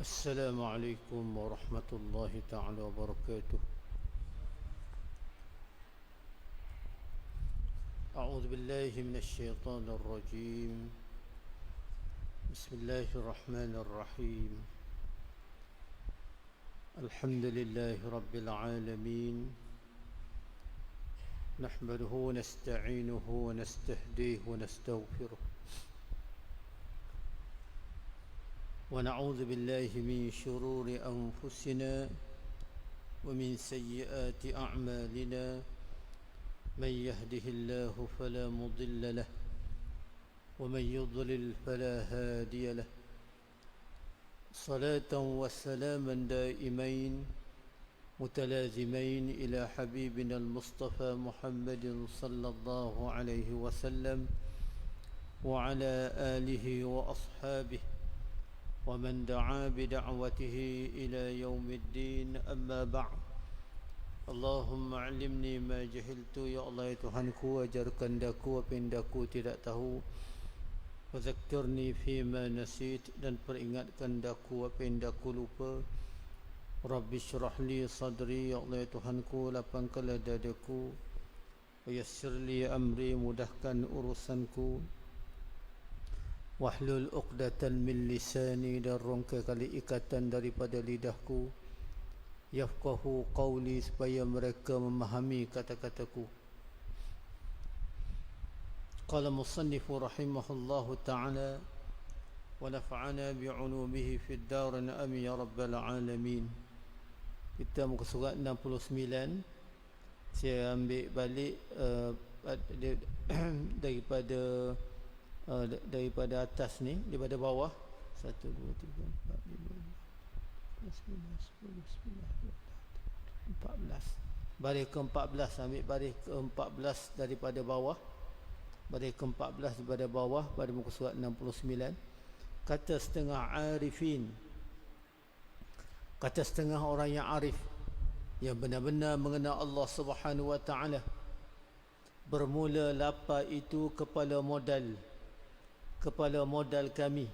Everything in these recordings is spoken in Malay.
السلام عليكم ورحمة الله تعالى وبركاته. أعوذ بالله من الشيطان الرجيم. بسم الله الرحمن الرحيم. الحمد لله رب العالمين، نحمده ونستعينه ونستهديه ونستغفره، ونعوذ بالله من شرور أنفسنا ومن سيئات أعمالنا. من يهده الله فلا مضل له، ومن يضلل فلا هادي له. صلاة وسلاما دائمين متلازمين إلى حبيبنا المصطفى محمد صلى الله عليه وسلم وعلى آله وأصحابه ومن دعا بدعوته إلى يوم الدين. أما بعد. اللهم علمني ما جهلت. Ya Allah, ya Tuhanku, ajarkan daku apa yang daku tidak tahu. Wazakirni fima nasit, dan peringatkan daku apa yang daku lupa. Rabbi syrah li sadri. Ya Allah, ya Tuhanku, lapangkanlah dadaku. Wayassir li amri, mudahkan urusanku. Wahlul uqdatan min lisani, dan rongkai kali ikatan daripada lidahku. Yafqahu qawli, supaya mereka memahami kata-kataku. Qala musannifu rahimahullahu ta'ala wa nafa'ana bi'ulumihi fid darin amin ya rabbal alamin. Kita muka surat 69. Saya ambil balik daripada atas ni, daripada bawah. 1, 2, 3, 4, 5, 14. Baris ke-14, ambil baris ke-14 daripada bawah. Baris ke-14 daripada bawah pada muka surat 69. Kata setengah arifin, kata setengah orang yang arif, yang benar-benar mengenal Allah Subhanahu wa ta'ala. Bermula lapar itu kepala modal kami.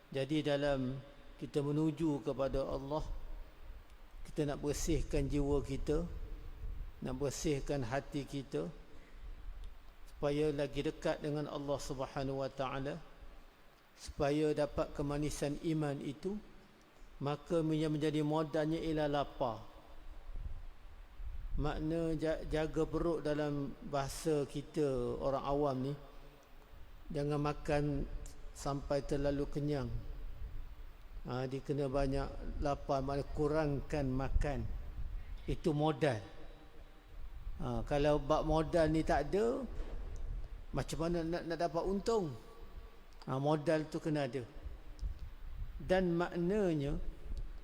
Jadi dalam kita menuju kepada Allah, kita nak bersihkan jiwa kita, nak bersihkan hati kita, supaya lagi dekat dengan Allah Subhanahu wa ta'ala, supaya dapat kemanisan iman itu. Maka yang menjadi modalnya ialah lapar. Makna jaga perut dalam bahasa kita orang awam ni, jangan makan sampai terlalu kenyang. Dia kena banyak lapar, maknanya kurangkan makan. Itu modal. Kalau bab modal ni tak ada, macam mana nak dapat untung? Modal tu kena ada. Dan maknanya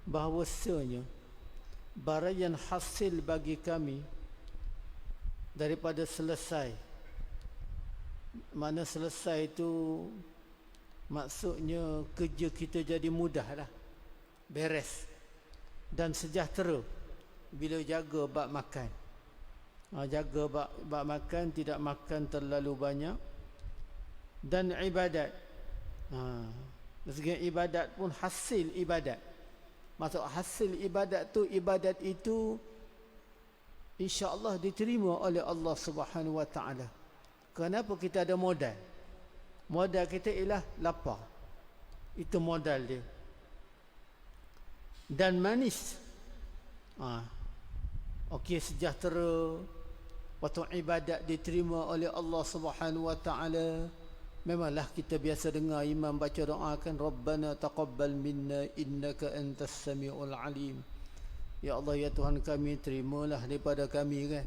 bahawasanya barang yang hasil bagi kami daripada selesai. Mana selesai itu maksudnya kerja kita jadi mudah lah, beres dan sejahtera bila jaga bab makan. Jaga bab makan, tidak makan terlalu banyak. Dan ibadat, segi ibadat pun hasil ibadat. Maksud hasil ibadat tu, ibadat itu insya-Allah diterima oleh Allah Subhanahu wa ta'ala. Kenapa? Kita ada modal. Modal kita ialah lapar. Itu modal dia. Dan manis. Okey, sejahtera. Waktu ibadat diterima oleh Allah Subhanahu wa ta'ala. Memanglah kita biasa dengar imam baca doa kan, Rabbana taqabbal minna innaka antas samiul alim. Ya Allah, ya Tuhan kami, terimalah daripada kami kan.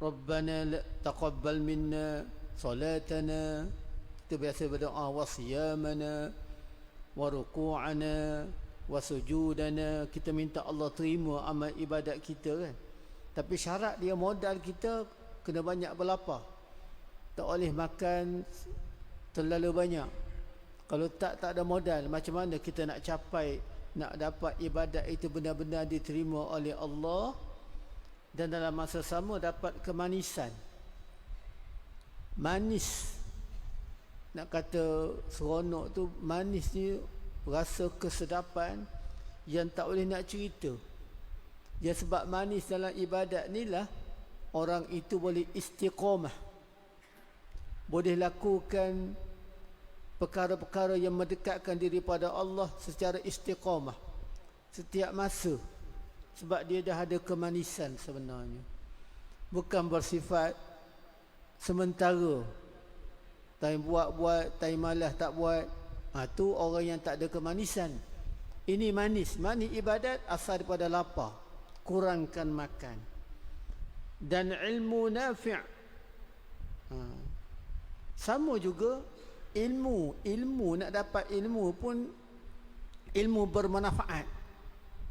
Rabbana taqabbal minna salatana, kita biasa berdoa, wa siyamana wa ruku'ana wa sujudana. Kita minta Allah terima amal ibadat kita kan. Tapi syarat dia, modal kita kena banyak berlapar. Tak boleh makan terlalu banyak. Kalau tak ada modal, macam mana kita nak capai, nak dapat ibadat itu benar-benar diterima oleh Allah, dan dalam masa sama dapat kemanisan. Manis, nak kata seronok tu, manis ni rasa kesedapan yang tak boleh nak cerita. Yang sebab manis dalam ibadat ni lah orang itu boleh istiqamah, boleh lakukan perkara-perkara yang mendekatkan diri pada Allah secara istiqamah setiap masa, sebab dia dah ada kemanisan sebenarnya, bukan bersifat sementara. Time buat, time malas tak buat. Tu orang yang tak ada kemanisan. Ini manis. Manis ibadat asal daripada lapar. Kurangkan makan. Dan ilmu nafi'. Sama juga ilmu nak dapat ilmu pun ilmu bermanfaat.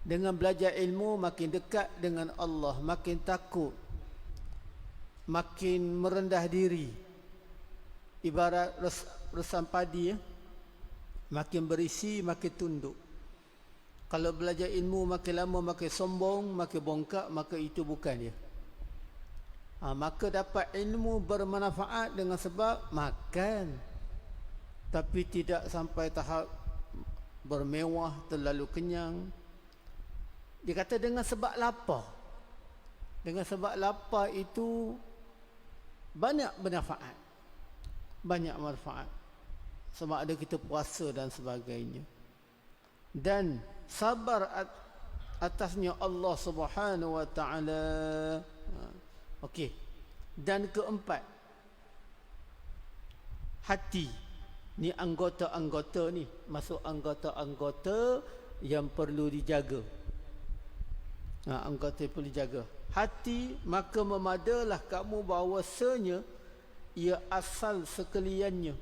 Dengan belajar ilmu makin dekat dengan Allah, makin takut, makin merendah diri. Ibarat resam padi, makin berisi makin tunduk. Kalau belajar ilmu makin lama makin sombong, makin bongkak, maka itu bukan dia. Maka dapat ilmu bermanfaat dengan sebab makan, tapi tidak sampai tahap bermewah, terlalu kenyang. Dia kata dengan sebab lapar. Dengan sebab lapar itu banyak bermanfaat. Banyak manfaat. Sama ada kita puasa dan sebagainya. Dan sabar atasnya Allah Subhanahu wa taala. Okey. Dan keempat, hati. Ni anggota-anggota ni, masuk anggota-anggota yang perlu dijaga. Anggota yang perlu dijaga. Hati, maka memadalah kamu bahawasanya ia asal sekaliannya.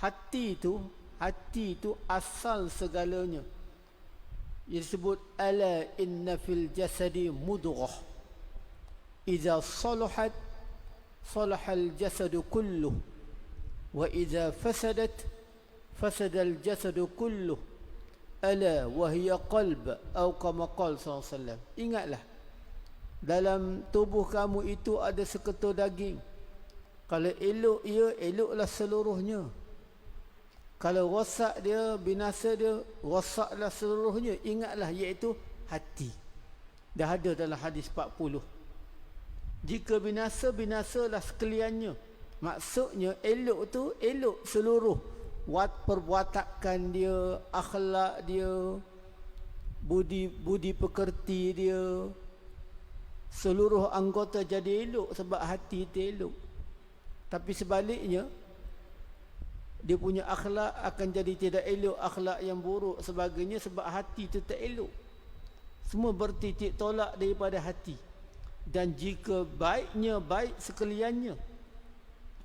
Hati itu asal segalanya. Ia disebut ala inna fil jasadi mudghah. Idza salahat salahal jasadu kulluh wa idza fasadat fasadal jasadu kulluh. Ala wa hiya qalb atau kama qala sallallahu alaihi wasallam. Ingatlah, dalam tubuh kamu itu ada seketul daging. Kalau elok ia, eloklah seluruhnya. Kalau rosak dia, binasa dia, rosaklah seluruhnya. Ingatlah, iaitu hati. Dah ada dalam hadis 40. Jika binasa, binasalah sekaliannya. Maksudnya elok tu elok seluruh perbuatakan dia, akhlak dia, budi pekerti dia, seluruh anggota jadi elok sebab hati itu elok. Tapi sebaliknya, dia punya akhlak akan jadi tidak elok, akhlak yang buruk sebagainya sebab hati itu tak elok. Semua bertitik tolak daripada hati. Dan jika baiknya baik sekaliannya,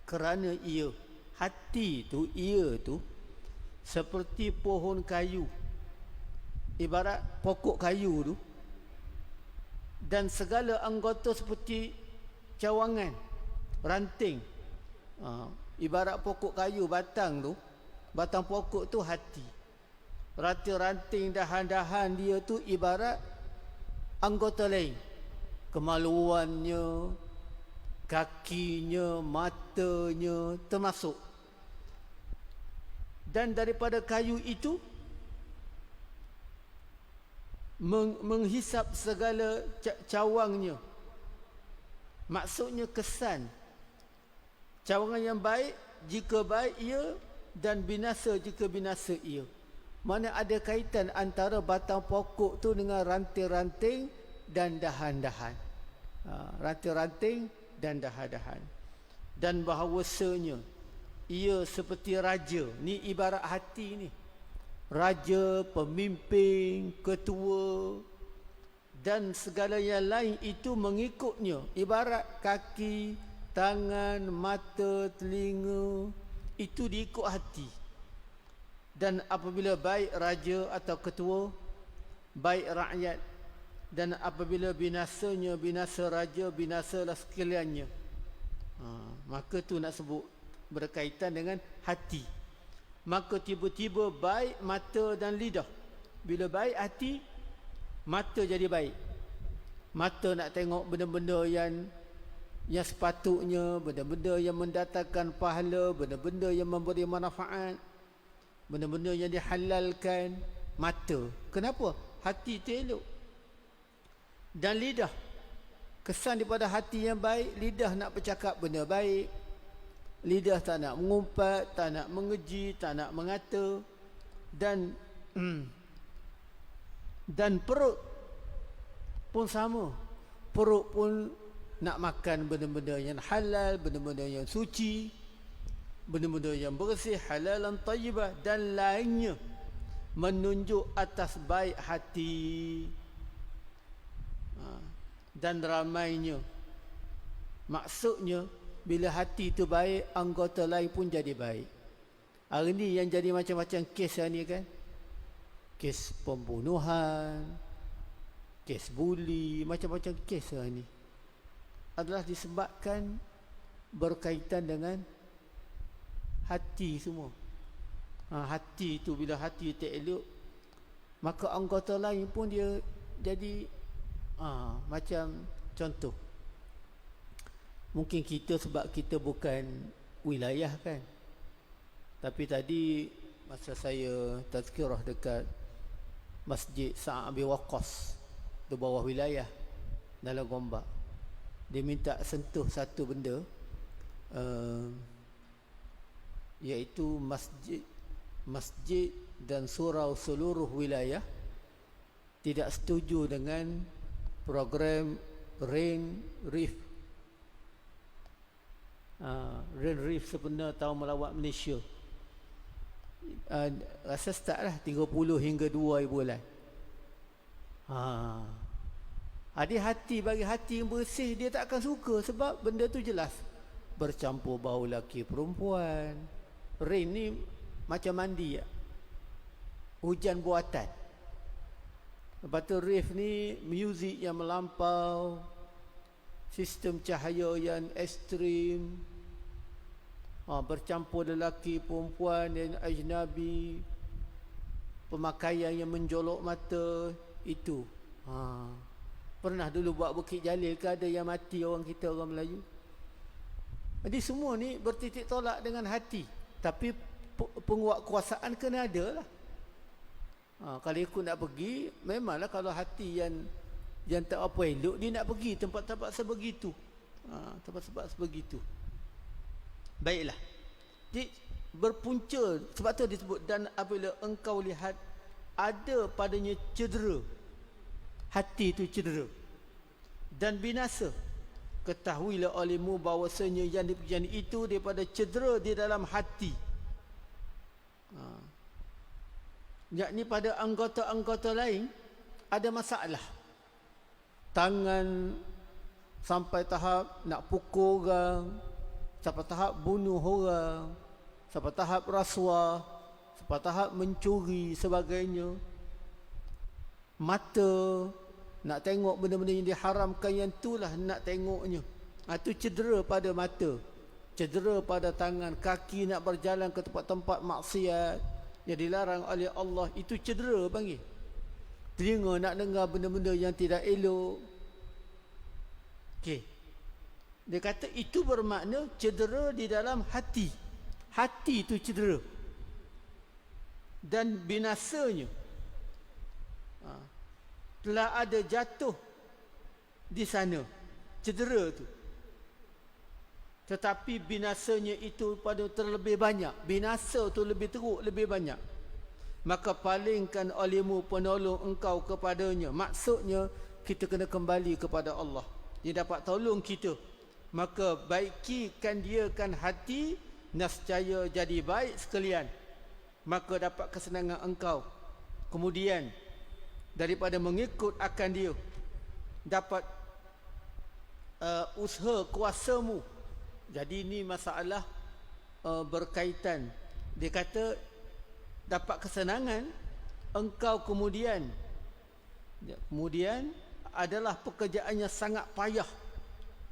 kerana ia, hati tu, ia tu seperti pohon kayu, ibarat pokok kayu tu, dan segala anggota seperti cawangan, ranting. Ibarat pokok kayu, batang tu, batang pokok tu hati. Ranting-ranting, dahan-dahan dia tu ibarat anggota lain. Kemaluannya, kakinya, matanya termasuk. Dan daripada kayu itu menghisap segala cawangnya. Maksudnya kesan. Cawangan yang baik jika baik ia, dan binasa jika binasa ia. Mana ada kaitan antara batang pokok tu dengan ranting-ranting dan dahan-dahan. Ranting-ranting dan dahan-dahan. Dan bahawasanya ia seperti raja. Ni ibarat hati ni. Raja, pemimpin, ketua dan segala yang lain itu mengikutnya. Ibarat kaki, tangan, mata, telinga, itu diikut hati. Dan apabila baik raja atau ketua, baik rakyat, dan apabila binasanya, binasa raja, binasalah sekaliannya. Maka tu nak sebut berkaitan dengan hati. Maka tiba-tiba baik mata dan lidah. Bila baik hati, mata jadi baik. Mata nak tengok benda-benda yang sepatutnya, benda-benda yang mendatangkan pahala, benda-benda yang memberi manfaat. benda-benda yang dihalalkan. Mata, kenapa? Hati tu elok. Dan lidah, kesan daripada hati yang baik, lidah nak bercakap benda baik, lidah tak nak mengumpat, tak nak mengeji, tak nak mengata. Dan perut pun sama. Perut pun nak makan benda-benda yang halal, benda-benda yang suci, benda-benda yang bersih, halalan tayyibah dan lainnya, menunjuk atas baik hati dan ramainya. Maksudnya bila hati itu baik, anggota lain pun jadi baik. Hari ni yang jadi macam-macam kes ni kan, kes pembunuhan, kes buli, macam-macam kes hari ni adalah disebabkan berkaitan dengan hati semua. Hati tu, bila hati tak elok, maka anggota lain pun dia jadi macam contoh. Mungkin kita sebab kita bukan wilayah kan, tapi tadi masa saya tazkirah dekat Masjid Sa'ad bin Waqqas di bawah wilayah dalam Gombak, dia minta sentuh satu benda, iaitu masjid dan surau seluruh wilayah tidak setuju dengan program Rain Reef. Rain Reef sebenarnya tahun melawat Malaysia. Rasa start lah 30 hingga 2 bulan. Ada hati, bagi hati yang bersih, dia tak akan suka sebab benda tu jelas bercampur bau laki perempuan. Rain ni macam mandi, hujan buatan. Lepas tu reef ni muzik yang melampau, sistem cahaya yang ekstrim, bercampur lelaki perempuan dan ajnabi, pemakaian yang menjolok mata. Itu pernah dulu buat Bukit Jalil ke, ada yang mati orang kita, orang Melayu. Jadi semua ni bertitik tolak dengan hati. Tapi penguatkuasaan kena ada lah. Kalau ikut nak pergi, memanglah kalau hati yang tak apa elok, dia nak pergi tempat-tempat sebegitu. Tempat-tempat sebegitu. Baiklah. Jadi berpunca, sebab tu disebut, dan apabila engkau lihat ada padanya cedera, hati itu cedera dan binasa, ketahuilah olehmu bahawasanya yang itu daripada cedera di dalam hati. Yakni pada anggota-anggota lain ada masalah. Tangan sampai tahap nak pukul orang, sampai tahap bunuh orang, sampai tahap rasuah, sampai tahap mencuri sebagainya. Mata nak tengok benda-benda yang diharamkan, yang itulah nak tengoknya. Itu cedera pada mata, cedera pada tangan. Kaki nak berjalan ke tempat-tempat maksiat yang dilarang oleh Allah, itu cedera panggil. Telinga nak dengar benda-benda yang tidak elok. Okey, dia kata itu bermakna cedera di dalam hati. Hati itu cedera dan binasanya telah ada jatuh di sana, cedera tu. Tetapi binasanya itu pada terlebih banyak. Binasa tu lebih teruk, lebih banyak. Maka palingkan olehmu penolong engkau kepadanya. Maksudnya kita kena kembali kepada Allah. Dia dapat tolong kita. Maka baikikan dia kan hati, nescaya jadi baik sekalian. Maka dapat kesenangan engkau. Kemudian daripada mengikut akan dia, dapat usaha kuasamu. Jadi ini masalah berkaitan. Dia kata dapat kesenangan engkau kemudian adalah pekerjaannya sangat payah.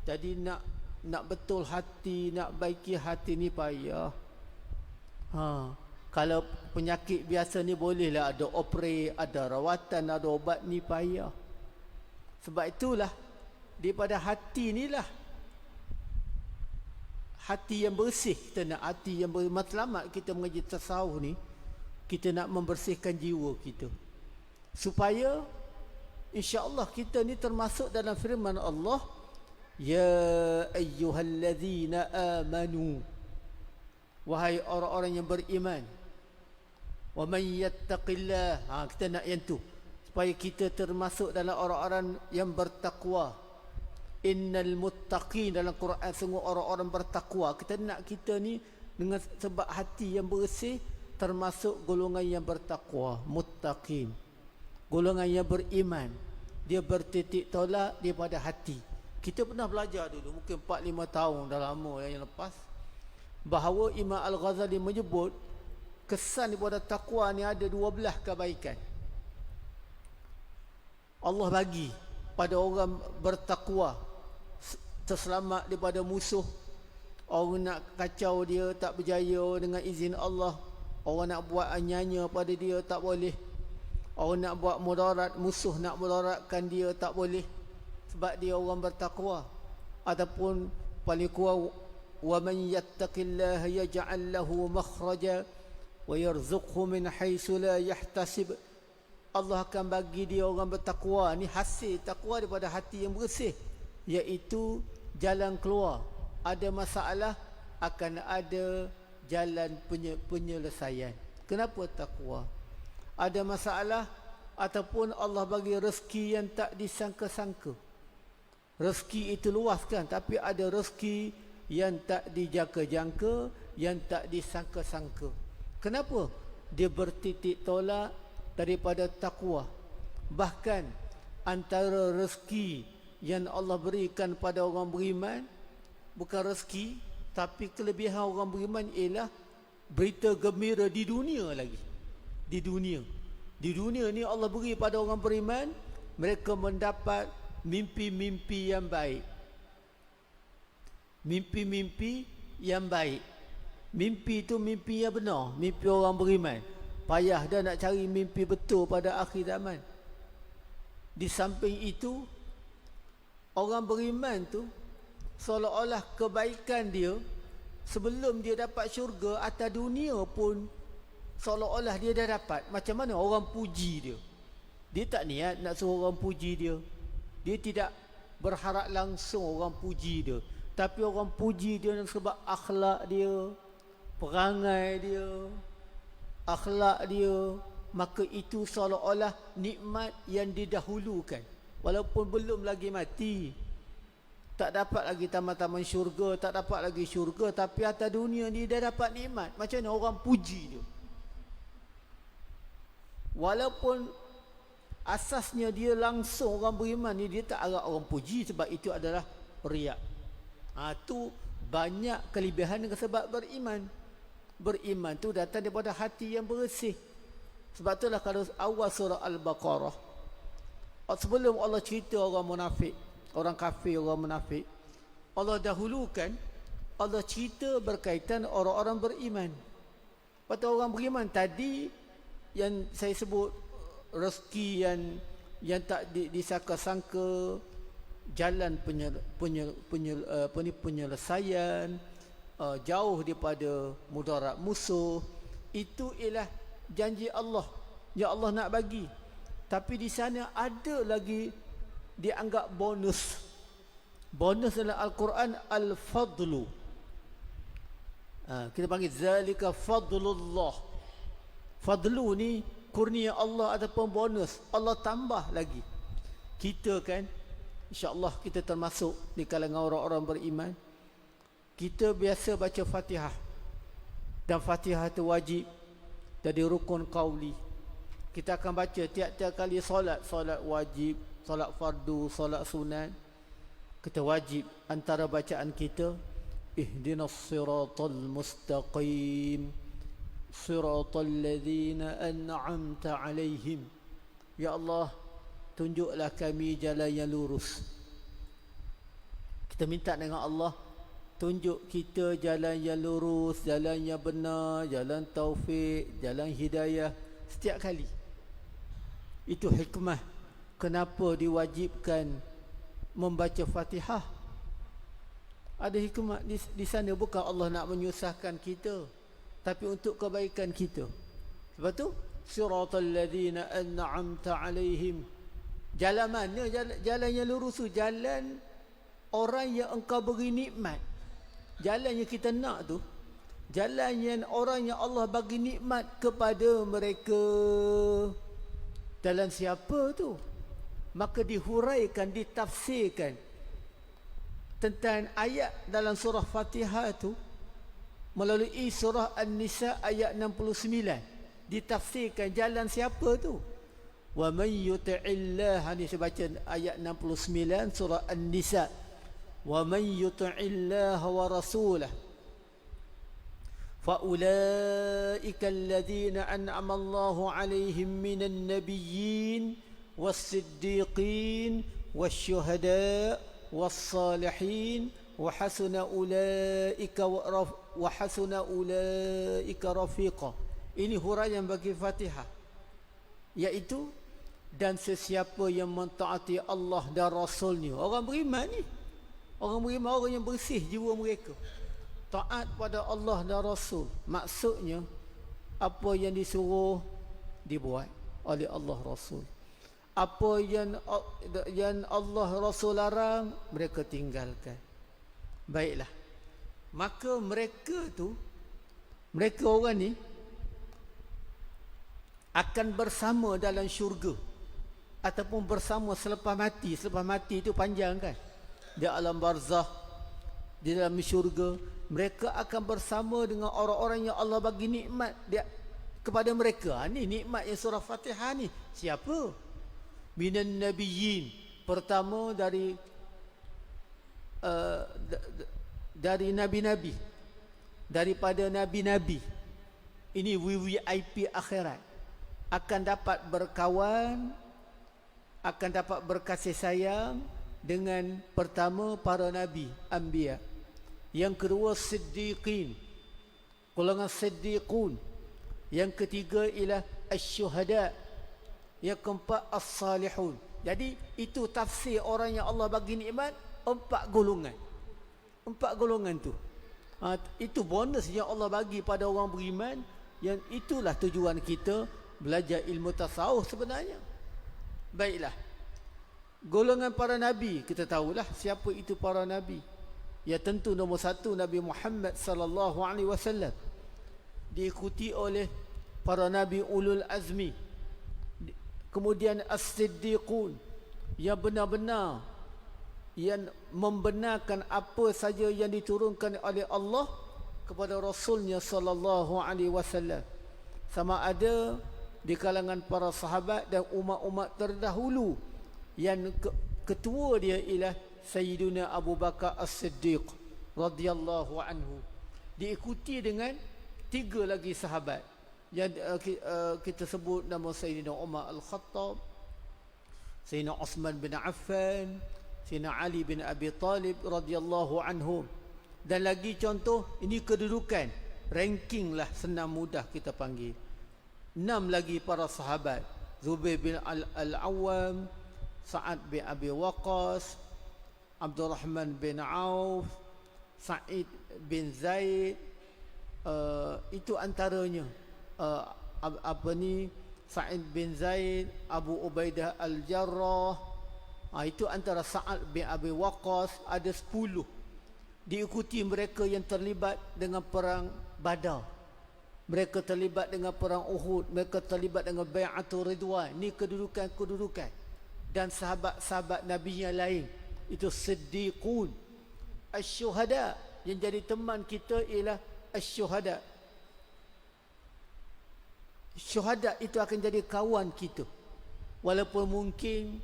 Jadi nak betul hati, nak baiki hati ni payah. Kalau penyakit biasa ni bolehlah ada operasi, ada rawatan, ada ubat, ni payah. Sebab itulah daripada hati inilah, hati yang bersih, kita nak hati yang bermatlamat. Kita mengaji tasawuf ni Kita nak membersihkan jiwa kita, supaya insya-Allah kita ni termasuk dalam firman Allah, ya ayyuhallazina amanu, wahai orang-orang yang beriman, wa man yattaqillah, kita nak yang tu, supaya kita termasuk dalam orang-orang yang bertakwa. Innal muttaqin, dalam Quran semua orang-orang bertakwa. Kita nak kita ni dengan sebab hati yang bersih termasuk golongan yang bertakwa, muttaqin, golongan yang beriman. Dia bertitik tolak daripada hati. Kita pernah belajar dulu, mungkin 4-5 tahun dah lama yang lepas, bahawa Imam Al-Ghazali menyebut kesan daripada takwa ni ada 12 kebaikan. Allah bagi pada orang bertakwa terselamat daripada musuh. Orang nak kacau dia tak berjaya dengan izin Allah. Orang nak buat anyanya pada dia tak boleh. Orang nak buat mudarat, musuh nak mudaratkan dia tak boleh, sebab dia orang bertakwa. Ataupun paling kurang, wa man yattaqillaha yaj'al lahu makhraja wa yarzuqhu min haitsu la yahtasib. Allah akan bagi dia orang bertakwa. Ni hasil takwa daripada hati yang bersih, iaitu jalan keluar. Ada masalah akan ada jalan penyelesaian. Kenapa takwa? Ada masalah ataupun Allah bagi rezeki yang tak disangka-sangka. Rezeki itu luas kan, tapi ada rezeki yang tak dijangka-jangka, yang tak disangka-sangka. Kenapa? Dia bertitik tolak daripada takwa. Bahkan antara rezeki yang Allah berikan pada orang beriman bukan rezeki, tapi kelebihan orang beriman ialah berita gembira di dunia lagi. Di dunia ni Allah beri pada orang beriman, mereka mendapat mimpi-mimpi yang baik. Mimpi-mimpi yang baik. Mimpi itu mimpi yang benar, mimpi orang beriman. Payah dah nak cari mimpi betul pada akhir zaman. Di samping itu, orang beriman tu seolah-olah kebaikan dia sebelum dia dapat syurga, atas dunia pun seolah-olah dia dah dapat. Macam mana orang puji dia? Dia tak niat nak suruh orang puji dia. Dia tidak berharap langsung orang puji dia, tapi orang puji dia sebab akhlak dia, perangai dia, akhlak dia. Maka itu seolah-olah nikmat yang didahulukan, walaupun belum lagi mati, tak dapat lagi taman-taman syurga, tak dapat lagi syurga, tapi atas dunia ni dia dapat nikmat. Macam mana orang puji dia? Walaupun asasnya dia langsung orang beriman ni, dia tak harap orang puji, sebab itu adalah riak. Tu banyak kelebihan dengan sebab beriman. Beriman tu datang daripada hati yang bersih. Sebab itulah kalau awal surah Al-Baqarah, sebelum Allah cerita orang munafik, orang kafir, orang munafik, Allah dahulukan, Allah cerita berkaitan orang-orang beriman. Pada orang beriman tadi yang saya sebut, rezeki yang tak disangka-sangka, jalan penyelesaian, jauh daripada mudarat musuh, itu ialah janji Allah yang Allah nak bagi. Tapi di sana ada lagi dianggap bonus. Bonus dalam Al-Quran Al-Fadlu. Kita panggil zalika fadlullah. Fadlu ni kurnia Allah ataupun bonus. Allah tambah lagi. Kita kan, insya-Allah kita termasuk di kalangan orang-orang beriman. Kita biasa baca Fatihah. Dan Fatihah itu wajib, jadi rukun qauli. Kita akan baca tiap-tiap kali solat, solat wajib, solat fardu, solat sunat. Kita wajib antara bacaan kita, ihdinas siratal mustaqim, siratal ladzina an'amta alaihim. Ya Allah, tunjuklah kami jalan yang lurus. Kita minta dengan Allah, tunjuk kita jalan yang lurus, jalan yang benar, jalan taufik, jalan hidayah setiap kali. Itu hikmah kenapa diwajibkan membaca Fatihah. Ada hikmah di sana, bukan Allah nak menyusahkan kita, tapi untuk kebaikan kita. Sebab tu siratal ladzina an'amta alaihim. Jalan mana? Jalan yang lurus tu jalan orang yang engkau beri nikmat. Jalan yang kita nak tu jalan yang orang yang Allah bagi nikmat kepada mereka. Jalan siapa tu? Maka dihuraikan, ditafsirkan tentang ayat dalam surah Fatihah tu melalui surah An-Nisa ayat 69. Ditafsirkan jalan siapa tu? Wa man yuti'illah, ni saya baca ayat 69 surah An-Nisa. Wa man yuti'illah wa rasulah fa ulaika alladhina an'ama Allahu 'alaihim minan nabiyyin was-siddiqin wasyuhada was-salihin wa hasuna ulaika rafiqa. Ini huraian bagi Fatihah, iaitu dan sesiapa yang mentaati Allah dan Rasulnya, orang beriman ni, orang beriman, orang yang bersih jiwa mereka, taat pada Allah dan Rasul. Maksudnya apa yang disuruh dibuat oleh Allah Rasul, apa yang Allah Rasul larang mereka tinggalkan. Baiklah, maka mereka orang ni akan bersama dalam syurga ataupun bersama selepas mati. Selepas mati itu panjang kan, di alam barzakh, di dalam syurga mereka akan bersama dengan orang-orang yang Allah bagi nikmat kepada mereka. Ni nikmat yang surah Fatihah ni. Siapa? Minan nabiyyin, pertama dari nabi-nabi, daripada nabi-nabi. Ini VVIP akhirat, akan dapat berkawan, akan dapat berkasih sayang dengan pertama para nabi, anbiya. Yang kedua siddiqin, golongan siddiqun. Yang ketiga ialah asyuhada. Yang keempat as-salihun. Jadi itu tafsir orang yang Allah bagi nikmat, 4 golongan. 4 golongan tu. Itu bonus yang Allah bagi pada orang beriman. Yang itulah tujuan kita belajar ilmu tasawuf sebenarnya. Baiklah, golongan para nabi, kita tahulah siapa itu para nabi. Ya tentu nombor 1 Nabi Muhammad sallallahu alaihi wasallam, diikuti oleh para nabi ulul azmi. Kemudian as-siddiqun, yang benar-benar yang membenarkan apa saja yang diturunkan oleh Allah kepada Rasulnya sallallahu alaihi wasallam, sama ada di kalangan para sahabat dan umat-umat terdahulu. Yang ketua dia ialah Sayyiduna Abu Bakar As-Siddiq radhiyallahu anhu, diikuti dengan 3 lagi sahabat yang kita sebut nama Sayyidina Umar Al-Khattab, Sayyidina Uthman bin Affan, Sayyidina Ali bin Abi Talib radhiyallahu anhum. Dan lagi contoh, ini kedudukan, ranking lah, senang mudah kita panggil. 6 lagi para sahabat, Zubair bin Al-Awwam, Sa'ad bin Abi Waqqas, Abdurrahman bin Auf, Sa'id bin Zaid, itu antaranya. Sa'id bin Zaid, Abu Ubaidah Al-Jarrah, itu antara Sa'ad bin Abi Waqqas. Ada 10. Diikuti mereka yang terlibat dengan perang Badar, mereka terlibat dengan perang Uhud, mereka terlibat dengan Bai'atul Ridwan. Ini kedudukan-kedudukan. Dan sahabat-sahabat Nabi yang lain, itu siddiqun. Asyuhada, yang jadi teman kita ialah asyuhada. Syuhada itu akan jadi kawan kita, walaupun mungkin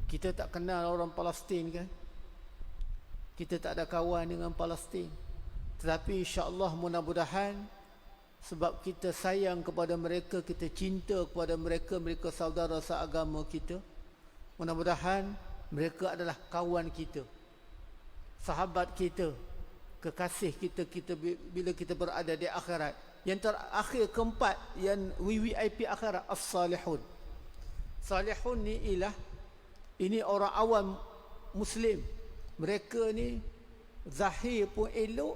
kita tak kenal orang Palestin kan, kita tak ada kawan dengan Palestin, tetapi insya-Allah mudah-mudahan sebab kita sayang kepada mereka, kita cinta kepada mereka, mereka saudara seagama kita, mudah-mudahan mereka adalah kawan kita, sahabat kita, kekasih kita bila kita berada di akhirat. Yang terakhir, keempat, yang VVIP akhirat, as-salihun. Salihun ni ialah, ini orang awam Muslim. Mereka ni zahir pun elok,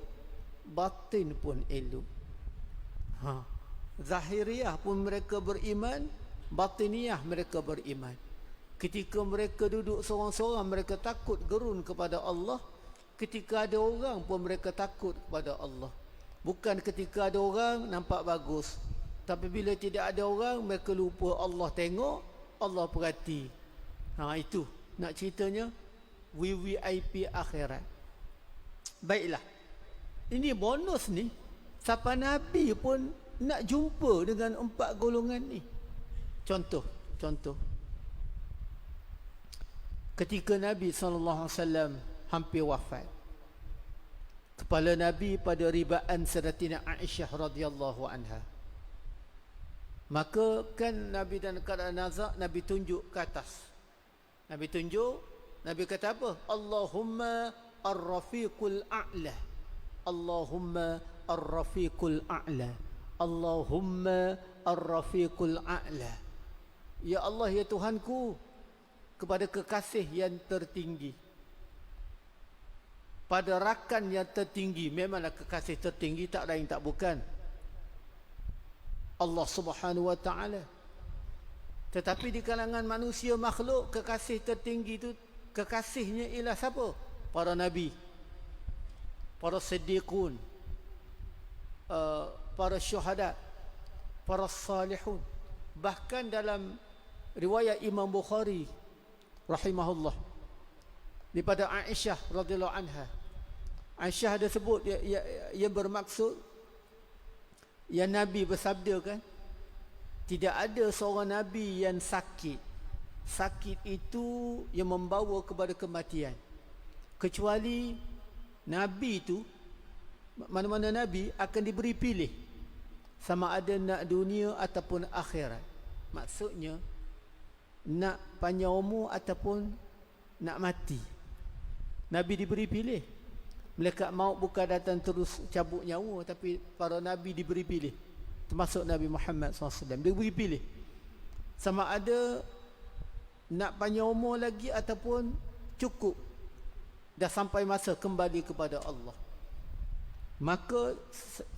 batin pun elok. Zahiriyah pun mereka beriman, batiniyah mereka beriman. Ketika mereka duduk seorang-seorang, mereka takut gerun kepada Allah. Ketika ada orang pun mereka takut kepada Allah. Bukan ketika ada orang nampak bagus, tapi bila tidak ada orang, mereka lupa Allah tengok, Allah perhati. Itu nak ceritanya VVIP akhirat. Baiklah, ini bonus ni. Siapa Nabi pun nak jumpa dengan 4 golongan ni. Contoh. Ketika Nabi SAW hampir wafat, kepala Nabi pada ribaan Sayyidatina Aisyah radhiyallahu anha. Maka kan Nabi dan keadaan nazak, Nabi tunjuk ke atas. Nabi tunjuk, Nabi kata apa? Allahumma ar-rafiqul a'la. Allahumma ar-rafiqul a'la. Allahumma ar-rafiqul a'la. Ya Allah, ya Tuhanku, kepada kekasih yang tertinggi, pada rakan yang tertinggi. Memanglah kekasih tertinggi tak lain tak bukan Allah Subhanahu wa ta'ala. Tetapi di kalangan manusia makhluk, kekasih tertinggi itu, kekasihnya ialah siapa? Para nabi, para siddiqun, para syuhada, para salihun. Bahkan dalam riwayat Imam Bukhari rahimahullah, daripada Aisyah radhiyallahu anha, Aisyah ada sebut, ia bermaksud yang Nabi bersabda kan, tidak ada seorang Nabi yang sakit. Sakit itu yang membawa kepada kematian, kecuali Nabi itu, mana-mana Nabi akan diberi pilih, sama ada nak dunia ataupun akhirat. Maksudnya nak panjang umur ataupun nak mati. Nabi diberi pilih. Malaikat maut bukan datang terus cabut nyawa, tapi para Nabi diberi pilih, termasuk Nabi Muhammad SAW. Dia diberi pilih sama ada nak panjang umur lagi ataupun cukup, dah sampai masa kembali kepada Allah. Maka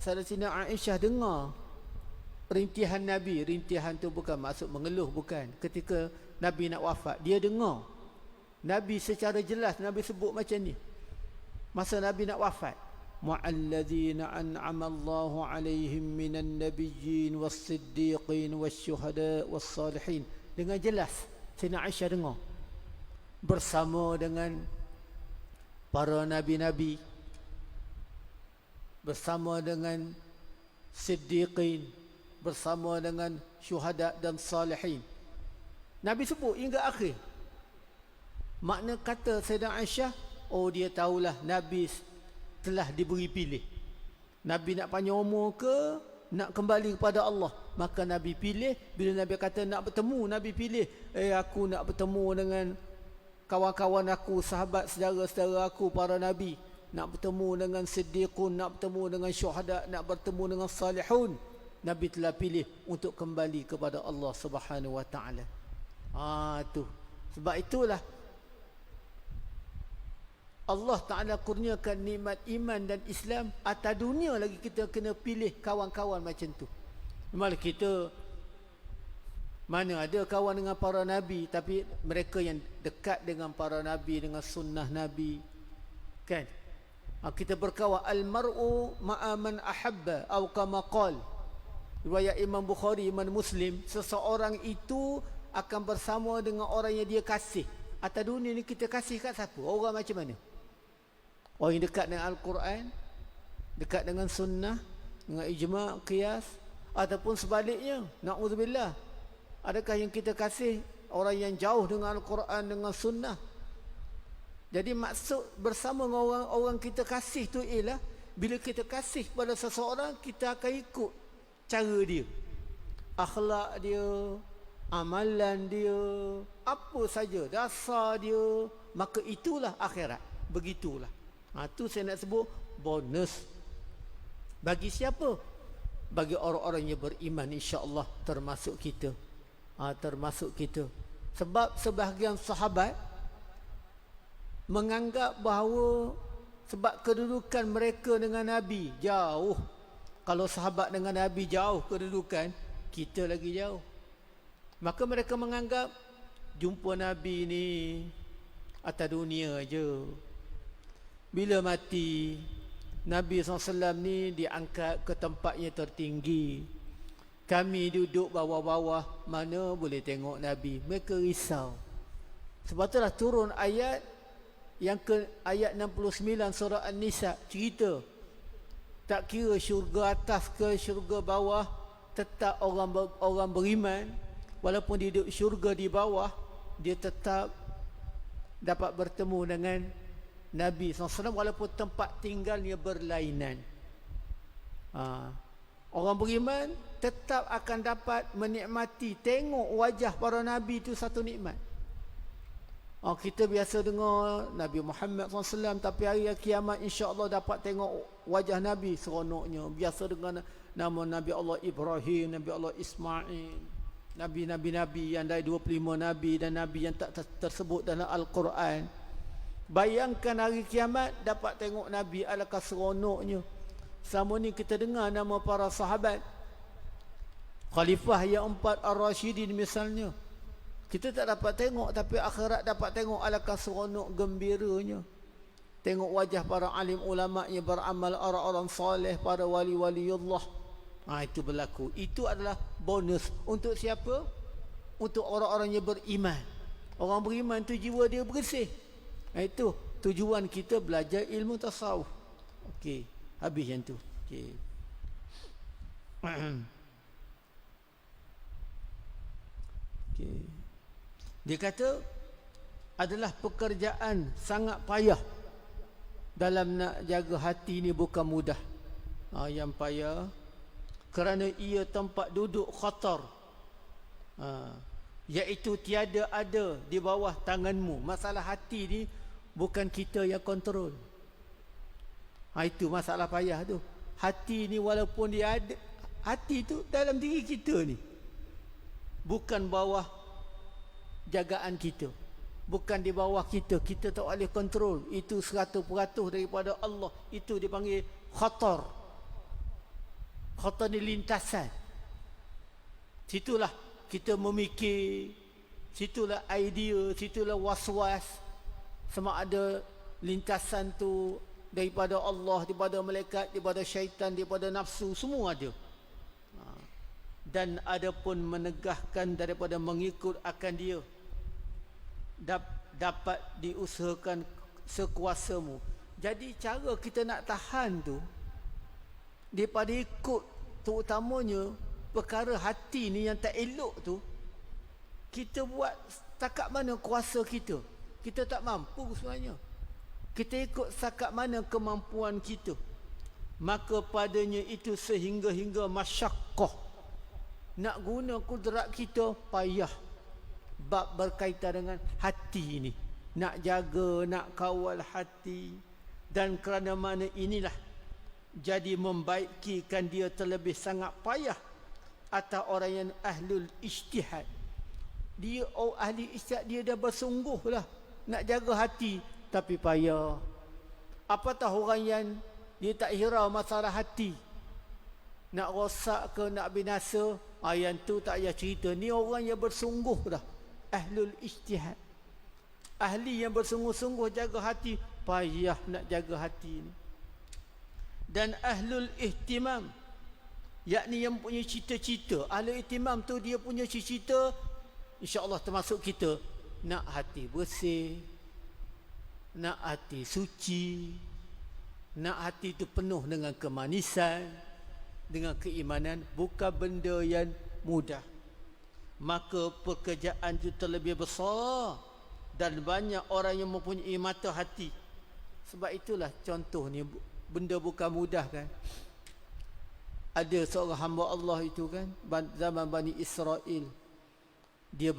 Sayyidatina Aisyah dengar rintihan Nabi. Rintihan tu bukan maksud mengeluh, bukan. Ketika Nabi nak wafat, dia dengar Nabi secara jelas, Nabi sebut macam ni masa Nabi nak wafat, ma'alladzina an'ama Allahu alaihim minan nabiyyin was-siddiqin wasyuhada was-salihin. Dengan jelas Sayyidina Aisyah dengar, bersama dengan para nabi-nabi, bersama dengan siddiqin, bersama dengan syuhada dan salihin. Nabi sebut hingga akhir. Makna kata Sayyidah Aisyah, oh dia tahulah Nabi telah diberi pilih. Nabi nak panjang umur ke nak kembali kepada Allah, maka Nabi pilih. Bila Nabi kata nak bertemu, Nabi pilih, aku nak bertemu dengan kawan-kawan aku, sahabat saudara-saudara aku para Nabi, nak bertemu dengan siddiqun, nak bertemu dengan syuhada, nak bertemu dengan salihun. Nabi telah pilih untuk kembali kepada Allah Subhanahu wa ta'ala. Tu sebab itulah Allah Ta'ala kurniakan nikmat iman dan Islam. Atas dunia lagi kita kena pilih kawan-kawan macam tu. Malah kita mana ada kawan dengan para Nabi, tapi mereka yang dekat dengan para Nabi, dengan sunnah Nabi, kan? Kita berkawan, al-mar'u ma'a man ahabba atau kama qal, riwayat Imam Bukhari, Imam Muslim. Seseorang itu akan bersama dengan orang yang dia kasih. Atas dunia ni kita kasih kat siapa? Orang macam mana? Orang yang dekat dengan Al-Quran, dekat dengan sunnah, dengan ijma', qiyas, ataupun sebaliknya, na'udzubillah. Adakah yang kita kasih orang yang jauh dengan Al-Quran, dengan sunnah? Jadi maksud bersama dengan orang-orang kita kasih tu ialah, bila kita kasih pada seseorang, kita akan ikut cara dia, akhlak dia, amalan dia, apa saja dasar dia, maka itulah akhirat. Begitulah. Tu saya nak sebut bonus. Bagi siapa? Bagi orang-orang yang beriman, insya-Allah termasuk kita. Termasuk kita. Sebab sebahagian sahabat menganggap bahawa sebab kedudukan mereka dengan Nabi jauh, Kalau sahabat dengan Nabi jauh kedudukan, kita lagi jauh. Maka mereka menganggap jumpa Nabi ni atas dunia je. Bila mati, Nabi SAW ni diangkat ke tempatnya tertinggi. Kami duduk bawah-bawah, mana boleh tengok Nabi. Mereka risau. Sebab itulah turun ayat yang ke ayat 69 surah An-Nisa, cerita tak kira syurga atas ke syurga bawah, tetap orang beriman walaupun dia duduk syurga di bawah, dia tetap dapat bertemu dengan Nabi SAW walaupun tempat tinggalnya berlainan. Orang beriman tetap akan dapat menikmati, tengok wajah para Nabi itu satu nikmat. Kita biasa dengar Nabi Muhammad SAW, tapi hari kiamat insya-Allah dapat tengok wajah Nabi, seronoknya. Biasa dengar nama Nabi Allah Ibrahim, Nabi Allah Ismail, Nabi-Nabi yang dari 25 Nabi dan Nabi yang tak tersebut dalam Al-Quran. Bayangkan hari kiamat dapat tengok Nabi, alangkah seronoknya. Sama ni kita dengar nama para sahabat, Khalifah yang 4 Ar-Rashidin misalnya. Kita tak dapat tengok, tapi akhirat dapat tengok, alangkah seronok gembiranya. Tengok wajah para alim ulama yang beramal, orang-orang soleh, para wali-waliullah. Itu berlaku. Itu adalah bonus untuk siapa? Untuk orang-orang yang beriman. Orang beriman tu jiwa dia bersih. Itu tujuan kita belajar ilmu tasawuf. Okey, habis yang tu. Okey. Okey. Dia kata adalah pekerjaan sangat payah. Dalam nak jaga hati ni bukan mudah. Yang payah kerana ia tempat duduk khatar, iaitu tiada ada di bawah tanganmu. Masalah hati ni bukan kita yang kontrol. Itu masalah payah tu. Hati ni walaupun dia ada, hati tu dalam diri kita ni, bukan bawah jagaan kita, bukan di bawah kita. Kita tak boleh kontrol. Itu 100% daripada Allah. Itu dipanggil khatar. Khatar ni lintasan. Situlah kita memikir, situlah idea, situlah was-was. Sama ada lintasan tu daripada Allah, daripada malaikat, daripada syaitan, daripada nafsu, semua ada. Dan ada pun menegahkan daripada mengikut akan dia, dapat diusahakan sekuasamu. Jadi cara kita nak tahan tu daripada ikut, terutamanya perkara hati ni yang tak elok tu, kita buat setakat mana kuasa kita. Kita tak mampu sebenarnya. Kita ikut setakat mana kemampuan kita. Maka padanya itu sehingga-hingga masyaqqah, nak guna kudrat kita payah. Bab berkaitan dengan hati ini, nak jaga, nak kawal hati. Dan kerana mana inilah jadi membaikikan dia terlebih sangat payah atas orang yang ahlul ijtihad. Dia ahli ijtihad, dia dah bersungguh lah nak jaga hati, tapi payah. Apatah orang yang dia tak hirau masalah hati, nak rosak ke nak binasa, yang tu tak payah cerita. Ni orang yang bersungguh dah, ahlul ijtihad. Ahli yang bersungguh-sungguh jaga hati, payah nak jaga hati ni. Dan ahlul ihtimam, yakni yang punya cita-cita. Ahlul ihtimam tu dia punya cita-cita, insya-Allah termasuk kita, nak hati bersih, nak hati suci, nak hati itu penuh dengan kemanisan, dengan keimanan, bukan benda yang mudah. Maka pekerjaan itu terlebih besar dan banyak orang yang mempunyai mata hati. Sebab itulah contoh ni, benda bukan mudah kan. Ada seorang hamba Allah itu kan, zaman Bani Israel, dia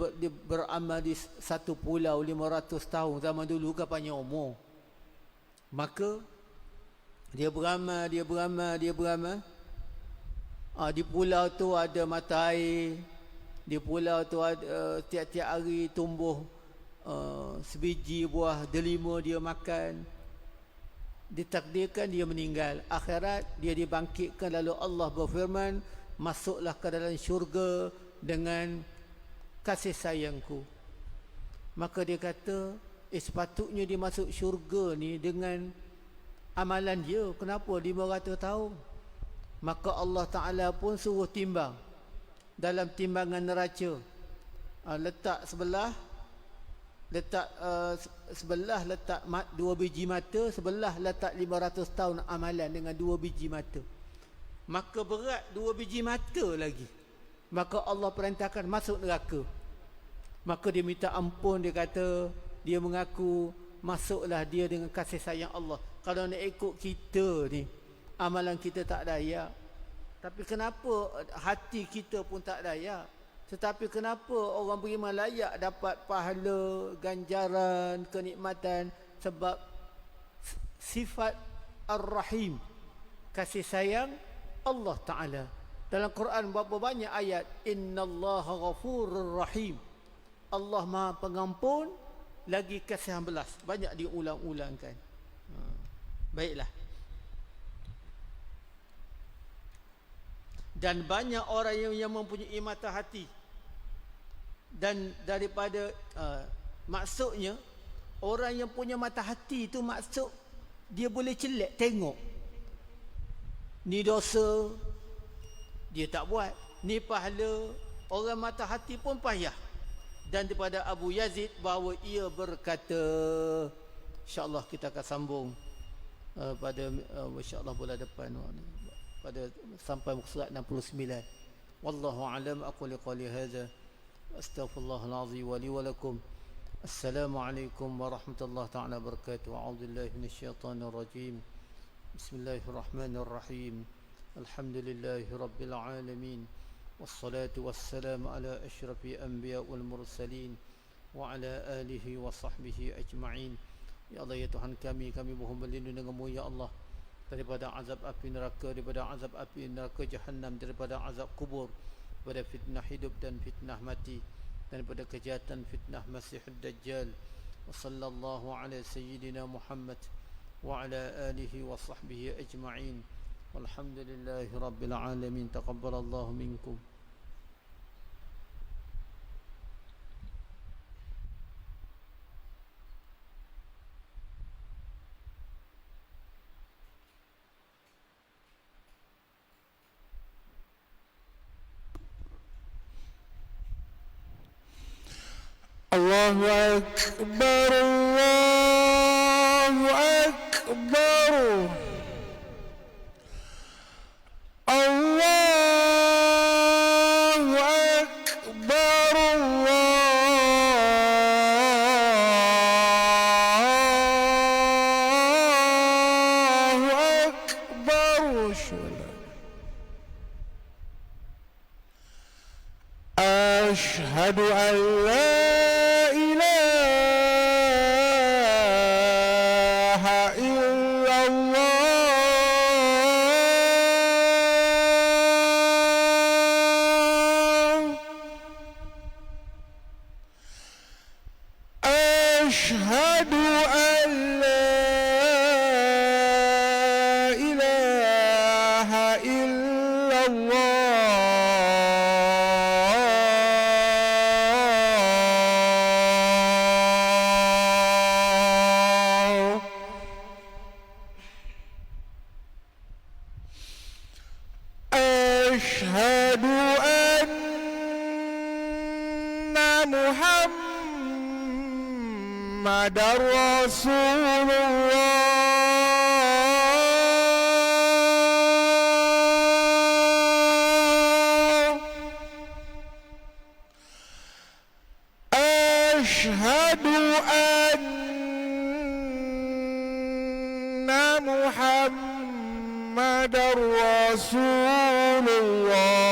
beramal di satu pulau 500 tahun. Zaman dulu kan panjang umur. Maka dia beramal. Di pulau tu ada mata air. Di pulau tu ada tiap-tiap hari tumbuh sebiji buah delima dia makan. ditakdirkan dia meninggal. Akhirat dia dibangkitkan, lalu Allah berfirman, masuklah ke dalam syurga dengan kasih sayangku. Maka dia kata, sepatutnya dia masuk syurga ni dengan amalan dia. Kenapa 500 tahun? Maka Allah Ta'ala pun suruh timbang dalam timbangan neraca. Letak sebelah letak dua biji mata, sebelah letak 500 tahun amalan dengan 2 biji mata. Maka berat 2 biji mata lagi. Maka Allah perintahkan masuk neraka. Maka dia minta ampun, dia kata, dia mengaku masuklah dia dengan kasih sayang Allah. Kalau nak ikut kita ni, amalan kita tak daya. Tapi kenapa hati kita pun tak daya? Tetapi kenapa orang beriman layak dapat pahala, ganjaran, kenikmatan? Sebab sifat Ar-Rahim, kasih sayang Allah Ta'ala. Dalam Quran berapa banyak ayat, innallaha ghafurur rahim, Allah Maha Pengampun lagi kasihan belas. Banyak diulang-ulangkan. Baiklah. Dan banyak orang yang mempunyai mata hati. Dan daripada maksudnya, orang yang punya mata hati itu maksud dia boleh celak tengok. Ni dosa, dia tak buat. Ni pahala, orang mata hati pun payah. Dan daripada Abu Yazid bahawa ia berkata, insyaAllah kita akan sambung pada insyaAllah bulan depan, pada sampai muka surat 69. Wallahu a'lam. Aqul qali hadza astaghfirullahal azim wa li wa lakum. Assalamualaikum warahmatullahi taala wabarakatuh. A'udzu billahi minasyaitonir rajim. Bismillahirrahmanirrahim. Alhamdulillahi rabbil alamin. Wassalatu wassalamu ala asyrafil anbiya wal mursalin wa ala alihi wa sahbihi ajma'in. Ya Allah, ya Tuhan kami mohon berlindung denganmu ya Allah, daripada azab api neraka, daripada azab api neraka Jahannam, daripada azab kubur, daripada fitnah hidup dan fitnah mati, dan daripada kejahatan fitnah Masihud Dajjal. Wa sallallahu ala sayyidina Muhammad wa ala alihi wa sahbihi ajma'in. Walhamdulillahi rabbil alamin. Taqabbalallahu minkum. Allahu Akbar, Allahu Akbar, Allahu Akbar, Allahu Akbar. Ashhadu an la أشهد أن لا إله إلا الله. أشهد أن محمد رسول الله. أشهد أن محمد رسول الله.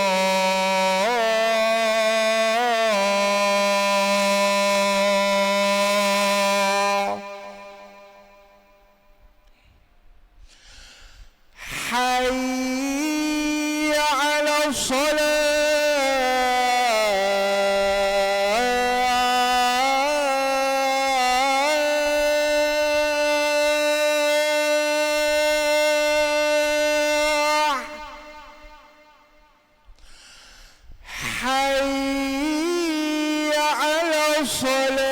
حي على الصلاة. حي على الصلاة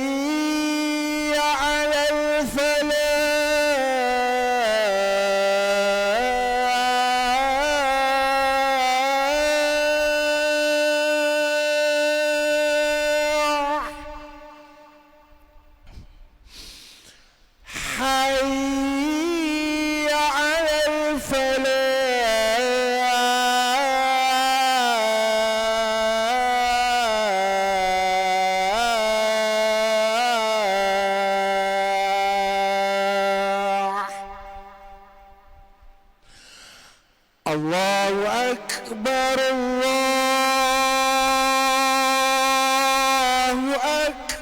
حي على الفلاح حي على الفلاح الله أكبر الله أكبر